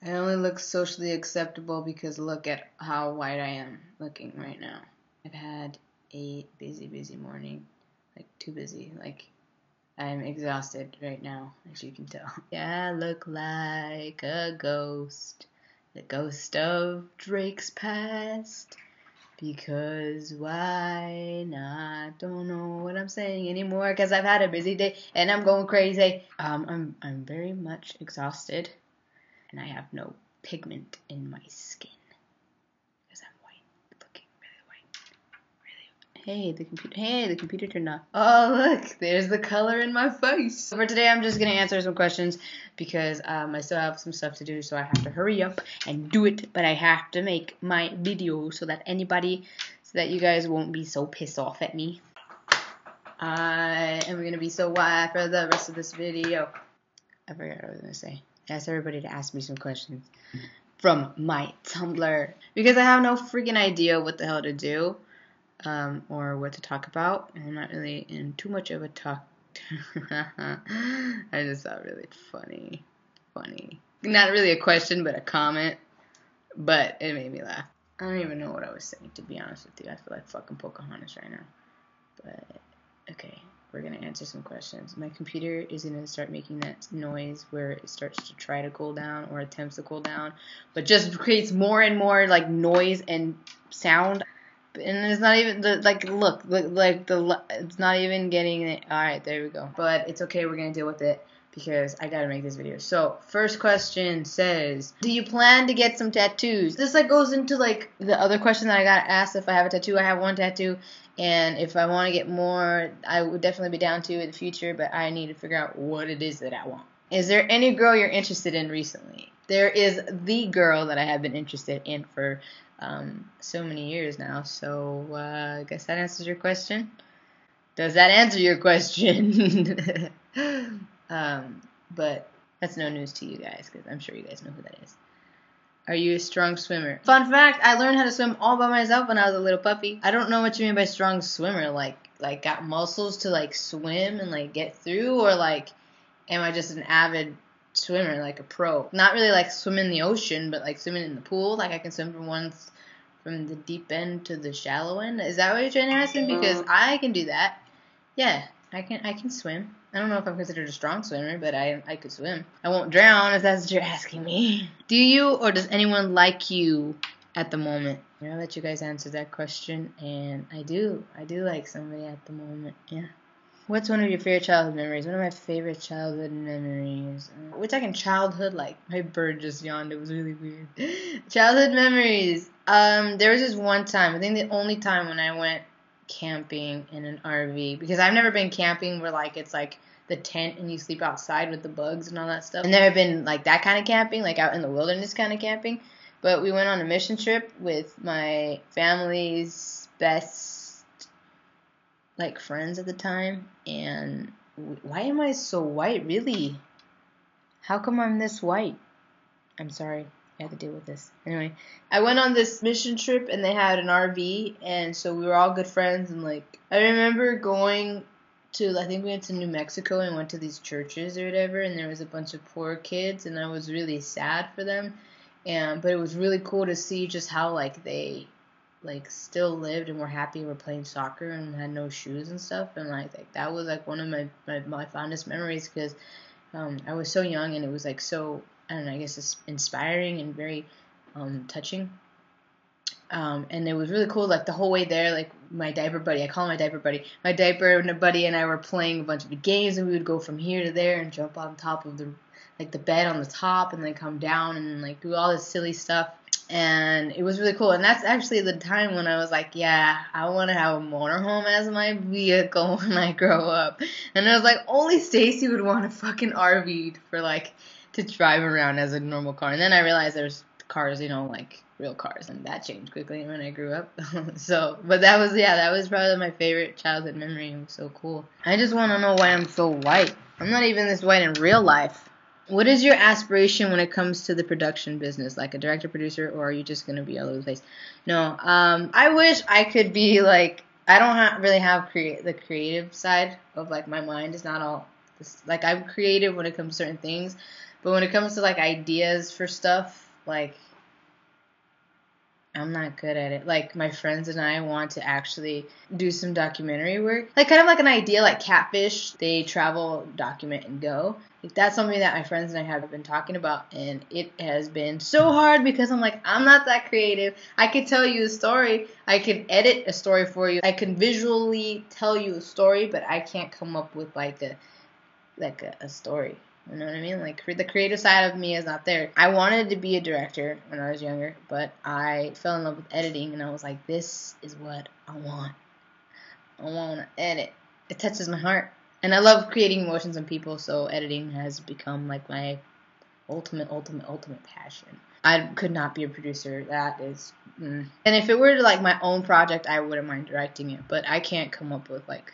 I only look socially acceptable because look at how white I am looking right now. I've had a busy morning. Like, too busy. Like, I'm exhausted right now, as you can tell. Yeah, I look like a ghost. The ghost of Drake's past. Because why not? Don't know what I'm saying anymore because I've had a busy day and I'm going crazy. I'm very much exhausted and I have no pigment in my skin because I'm white, looking really white. Hey, the computer turned off. Oh, look, there's the color in my face. For today, I'm just gonna answer some questions because I still have some stuff to do, so I have to hurry up and do it. But I have to make my video so that you guys won't be so pissed off at me. I am gonna be so wild for the rest of this video. I forgot what I was gonna say. I asked everybody to ask me some questions from my Tumblr because I have no freaking idea what the hell to do. Or what to talk about. I'm not really in too much of a talk. I just thought really funny. Not really a question, but a comment. But it made me laugh. I don't even know what I was saying, to be honest with you. I feel like fucking Pocahontas right now. But, okay. We're going to answer some questions. My computer is going to start making that noise where it starts to try to cool down or attempts to cool down. But just creates more and more, like, noise and sound. And it's not even it's not even getting it. Alright, there we go. But it's okay, we're gonna deal with it because I gotta make this video. So, first question says, do you plan to get some tattoos? This like goes into like the other question that I got asked if I have a tattoo. I have one tattoo, and if I want to get more, I would definitely be down to in the future, but I need to figure out what it is that I want. Is there any girl you're interested in recently? There is the girl that I have been interested in for so many years now. So I guess that answers your question. Does that answer your question? But that's no news to you guys because I'm sure you guys know who that is. Are you a strong swimmer? Fun fact, I learned how to swim all by myself when I was a little puppy. I don't know what you mean by strong swimmer. Like got muscles to like swim and like get through, or like am I just an avid swimmer, like a pro? Not really like swimming in the ocean, but like swimming in the pool. Like I can swim from the deep end to the shallow end. Is that what you're trying to ask me? Because I can do that. Yeah, I can swim. I don't know if I'm considered a strong swimmer, but I could swim. I won't drown if that's what you're asking me. Do you or does anyone like you at the moment? I'll let you guys answer that question, and I do like somebody at the moment. Yeah. What's one of your favorite childhood memories? One of my favorite childhood memories. We're talking childhood, like my bird just yawned. It was really weird. Childhood memories. There was this one time. I think the only time when I went camping in an RV, because I've never been camping where like it's like the tent and you sleep outside with the bugs and all that stuff. I've never been like that kind of camping, like out in the wilderness kind of camping. But we went on a mission trip with my family's best like friends at the time, and why am I so white, really? How come I'm this white? I'm sorry, I had to deal with this. Anyway, I went on this mission trip and they had an RV, and so we were all good friends, and like I remember going to, I think we went to New Mexico and went to these churches or whatever, and there was a bunch of poor kids, and I was really sad for them, but it was really cool to see just how like they like still lived and were happy and were playing soccer and had no shoes and stuff, and like that was like one of my fondest memories because I was so young, and it was like so, I don't know, I guess it's inspiring and very touching, and it was really cool. Like the whole way there, like my diaper buddy, I call him my diaper buddy and I were playing a bunch of games, and we would go from here to there and jump on top of the bed on the top and then come down and like do all this silly stuff. And it was really cool. And that's actually the time when I was like, yeah, I want to have a motorhome as my vehicle when I grow up. And I was like, only Stacy would want a fucking RV for like to drive around as a normal car. And then I realized there's cars, you know, like real cars, and that changed quickly when I grew up. But that was probably my favorite childhood memory. It was so cool. I just want to know why I'm so white. I'm not even this white in real life. What is your aspiration when it comes to the production business, like a director, producer, or are you just going to be all over the place? No, I wish I could be like, I don't really have the creative side of like my mind is not all Like, I'm creative when it comes to certain things, but when it comes to like ideas for stuff, like, I'm not good at it. Like, my friends and I want to actually do some documentary work. Like, kind of like an idea like Catfish. They travel, document, and go. Like, that's something that my friends and I have been talking about. And it has been so hard because I'm like, I'm not that creative. I could tell you a story. I can edit a story for you. I can visually tell you a story, but I can't come up with like a story. You know what I mean? Like, the creative side of me is not there. I wanted to be a director when I was younger, but I fell in love with editing, and I was like, this is what I want. I want to edit. It touches my heart. And I love creating emotions in people, so editing has become like my ultimate passion. I could not be a producer. That is... And if it were like my own project, I wouldn't mind directing it, but I can't come up with like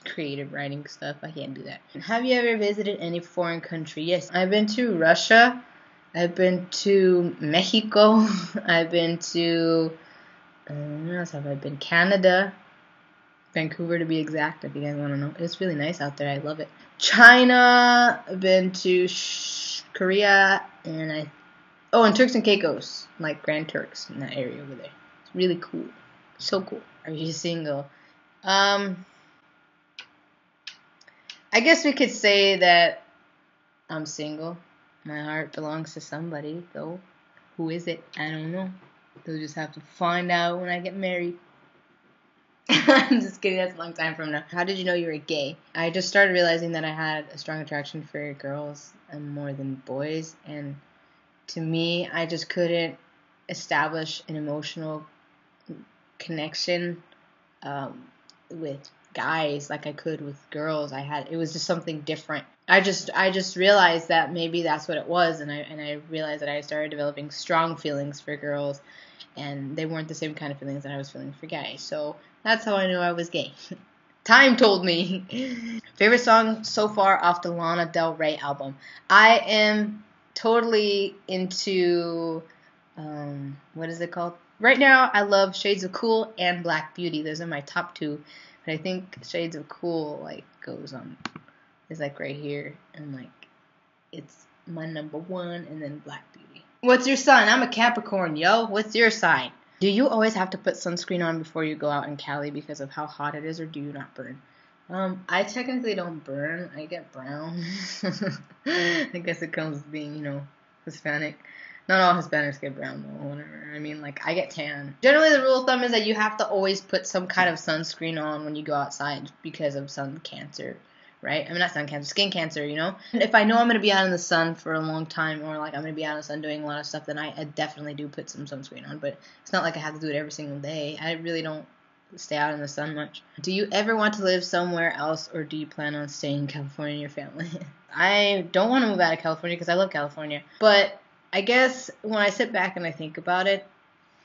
creative writing stuff. I can't do that. Have you ever visited any foreign country? Yes, I've been to Russia. I've been to Mexico. I've been to where else have I been? Canada, Vancouver to be exact. If you guys want to know, it's really nice out there. I love it. China. I've been to Korea and and Turks and Caicos, like Grand Turks in that area over there. It's really cool. So cool. Are you single? I guess we could say that I'm single. My heart belongs to somebody, though. Who is it? I don't know. They'll just have to find out when I get married. I'm just kidding. That's a long time from now. How did you know you were gay? I just started realizing that I had a strong attraction for girls and more than boys. And to me, I just couldn't establish an emotional connection with guys like I could with girls. It was just something different. I just realized that maybe that's what it was, and I realized that I started developing strong feelings for girls, and they weren't the same kind of feelings that I was feeling for guys. So that's how I knew I was gay. Time told me. Favorite song so far off the Lana Del Rey album? I am totally into what is it called? Right now, I love Shades of Cool and Black Beauty. Those are my top two. But I think Shades of Cool like goes on, is like right here, and like it's my number one, and then Black Beauty. What's your sign? I'm a Capricorn, yo. What's your sign? Do you always have to put sunscreen on before you go out in Cali because of how hot it is, or do you not burn? I technically don't burn. I get brown. I guess it comes with being, Hispanic. Not all Hispanics get brown, though, whatever. I mean, like, I get tan. Generally, the rule of thumb is that you have to always put some kind of sunscreen on when you go outside because of sun cancer, right? I mean, not sun cancer, skin cancer, And if I know I'm going to be out in the sun for a long time, or, like, I'm going to be out in the sun doing a lot of stuff, then I definitely do put some sunscreen on. But it's not like I have to do it every single day. I really don't stay out in the sun much. Do you ever want to live somewhere else, or do you plan on staying in California and your family? I don't want to move out of California because I love California. But I guess when I sit back and I think about it,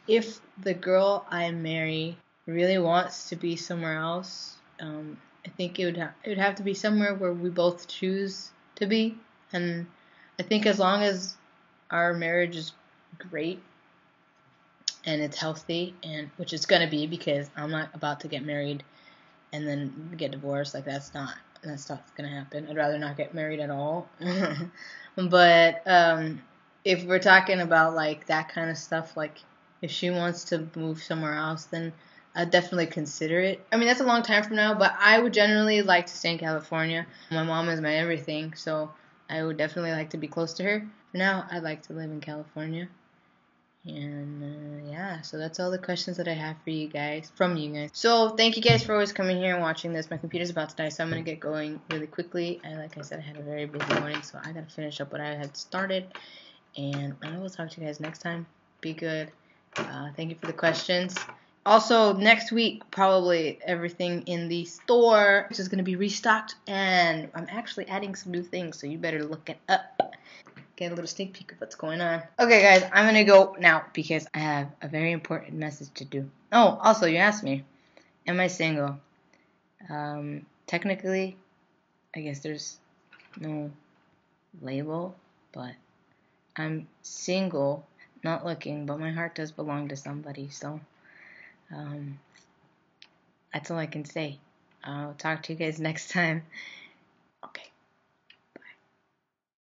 if the girl I marry really wants to be somewhere else, I think it would have to be somewhere where we both choose to be. And I think as long as our marriage is great and it's healthy, and which it's gonna be because I'm not about to get married and then get divorced. Like that's not gonna happen. I'd rather not get married at all. But if we're talking about like that kind of stuff, like if she wants to move somewhere else, then I'd definitely consider it. I mean, that's a long time from now, but I would generally like to stay in California. My mom is my everything, so I would definitely like to be close to her. For now, I'd like to live in California. And yeah, so that's all the questions that I have for you guys, from you guys. So thank you guys for always coming here and watching this. My computer's about to die, so I'm going to get going really quickly. And like I said, I had a very busy morning, so I got to finish up what I had started. And I will talk to you guys next time. Be good. Thank you for the questions. Also, next week, probably everything in the store is going to be restocked. And I'm actually adding some new things, so you better look it up. Get a little sneak peek of what's going on. Okay, guys, I'm going to go now because I have a very important message to do. Oh, also, you asked me, am I single? Technically, I guess there's no label, but I'm single, not looking, but my heart does belong to somebody, so that's all I can say. I'll talk to you guys next time. Okay.